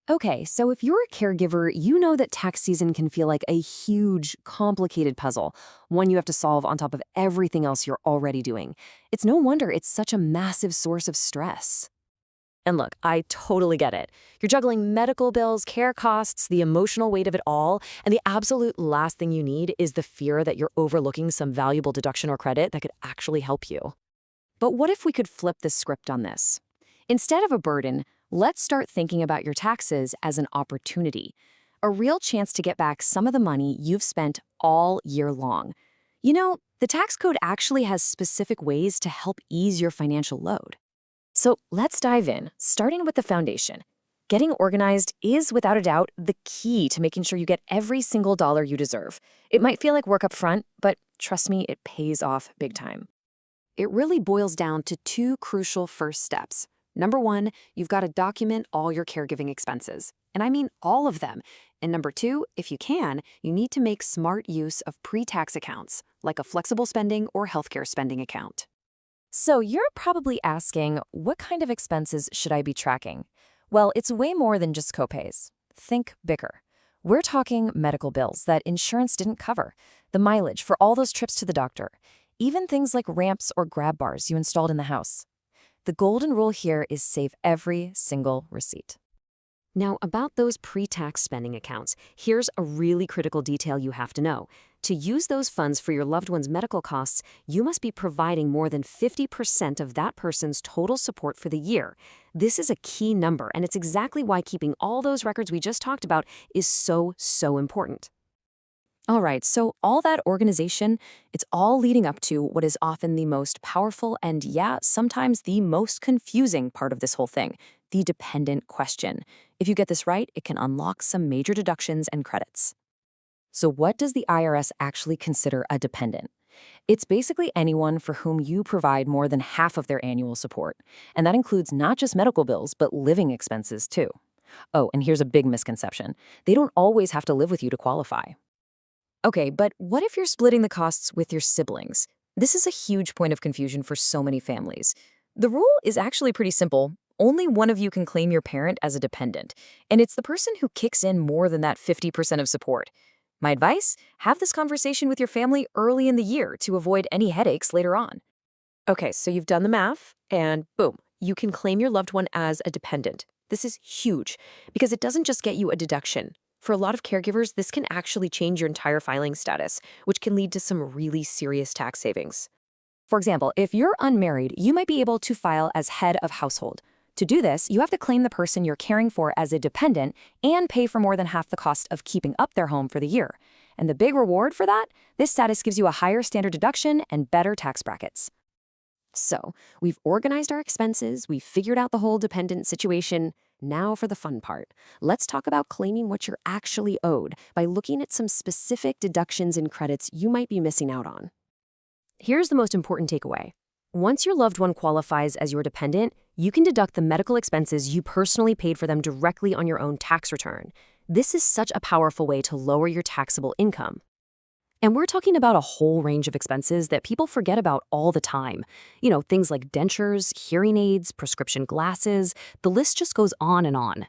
Okay, so if you're a caregiver, you know that tax season can feel like a huge, complicated puzzle, one you have to solve on top of everything else you're already doing. It's no wonder it's such a massive source of stress. And look, I totally get it. You're juggling medical bills, care costs, the emotional weight of it all, and the absolute last thing you need is the fear that you're overlooking some valuable deduction or credit that could actually help you. But what if we could flip the script on this? Instead of a burden, let's start thinking about your taxes as an opportunity, a real chance to get back some of the money you've spent all year long. The tax code actually has specific ways to help ease your financial load. So let's dive in, starting with the foundation. Getting organized is, without a doubt, the key to making sure you get every single dollar you deserve. It might feel like work up front, but trust me, it pays off big time. It really boils down to two crucial first steps. Number one, you've got to document all your caregiving expenses. And I mean all of them. And number two, if you can, you need to make smart use of pre-tax accounts, like a flexible spending or healthcare spending account. So you're probably asking, what kind of expenses should I be tracking? Well, it's way more than just copays. Think bigger. We're talking medical bills that insurance didn't cover, the mileage for all those trips to the doctor, even things like ramps or grab bars you installed in the house. The golden rule here is save every single receipt. Now, about those pre-tax spending accounts, here's a really critical detail you have to know. To use those funds for your loved one's medical costs, you must be providing more than 50% of that person's total support for the year. This is a key number, and it's exactly why keeping all those records we just talked about is so important. All right, so all that organization, it's all leading up to what is often the most powerful and, yeah, sometimes the most confusing part of this whole thing, the dependent question. If you get this right, it can unlock some major deductions and credits. So what does the IRS actually consider a dependent? It's basically anyone for whom you provide more than half of their annual support. And that includes not just medical bills, but living expenses too. Oh, and here's a big misconception. They don't always have to live with you to qualify. Okay, but what if you're splitting the costs with your siblings? This is a huge point of confusion for so many families. The rule is actually pretty simple. Only one of you can claim your parent as a dependent, and it's the person who kicks in more than that 50% of support. My advice? Have this conversation with your family early in the year to avoid any headaches later on. Okay, so you've done the math, and boom, you can claim your loved one as a dependent. This is huge because it doesn't just get you a deduction. For a lot of caregivers, this can actually change your entire filing status, which can lead to some really serious tax savings. For example, if you're unmarried, you might be able to file as head of household. To do this, you have to claim the person you're caring for as a dependent and pay for more than half the cost of keeping up their home for the year. And the big reward for that? This status gives you a higher standard deduction and better tax brackets. So, we've organized our expenses, we've figured out the whole dependent situation. Now for the fun part. Let's talk about claiming what you're actually owed by looking at some specific deductions and credits you might be missing out on. Here's the most important takeaway. Once your loved one qualifies as your dependent, you can deduct the medical expenses you personally paid for them directly on your own tax return. This is such a powerful way to lower your taxable income. And we're talking about a whole range of expenses that people forget about all the time. Things like dentures, hearing aids, prescription glasses, the list just goes on and on.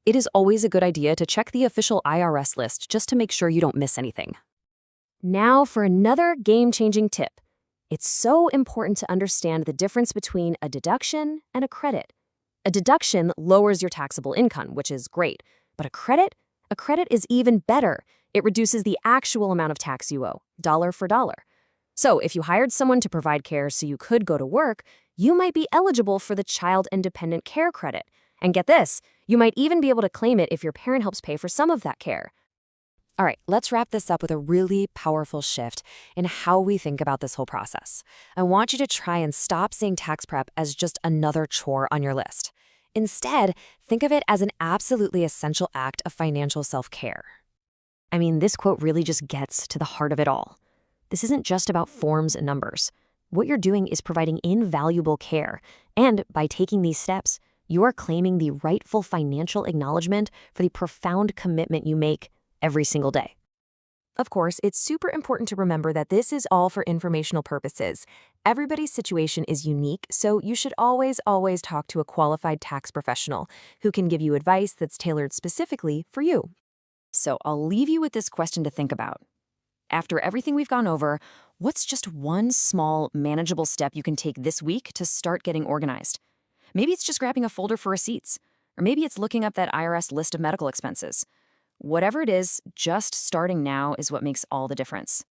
It is always a good idea to check the official IRS list just to make sure you don't miss anything. Now for another game-changing tip. It's so important to understand the difference between a deduction and a credit. A deduction lowers your taxable income, which is great, but a credit is even better. It reduces the actual amount of tax you owe, dollar for dollar. So if you hired someone to provide care so you could go to work, you might be eligible for the Child Independent Care Credit. And get this, you might even be able to claim it if your parent helps pay for some of that care. All right, let's wrap this up with a really powerful shift in how we think about this whole process. I want you to try and stop seeing tax prep as just another chore on your list. Instead, think of it as an absolutely essential act of financial self-care. I mean, this quote really just gets to the heart of it all. This isn't just about forms and numbers. What you're doing is providing invaluable care, and by taking these steps, you are claiming the rightful financial acknowledgement for the profound commitment you make every single day. Of course, it's super important to remember that this is all for informational purposes. Everybody's situation is unique, so you should always talk to a qualified tax professional who can give you advice that's tailored specifically for you. So I'll leave you with this question to think about. After everything we've gone over, what's just one small, manageable step you can take this week to start getting organized? Maybe it's just grabbing a folder for receipts, or maybe it's looking up that IRS list of medical expenses. Whatever it is, just starting now is what makes all the difference.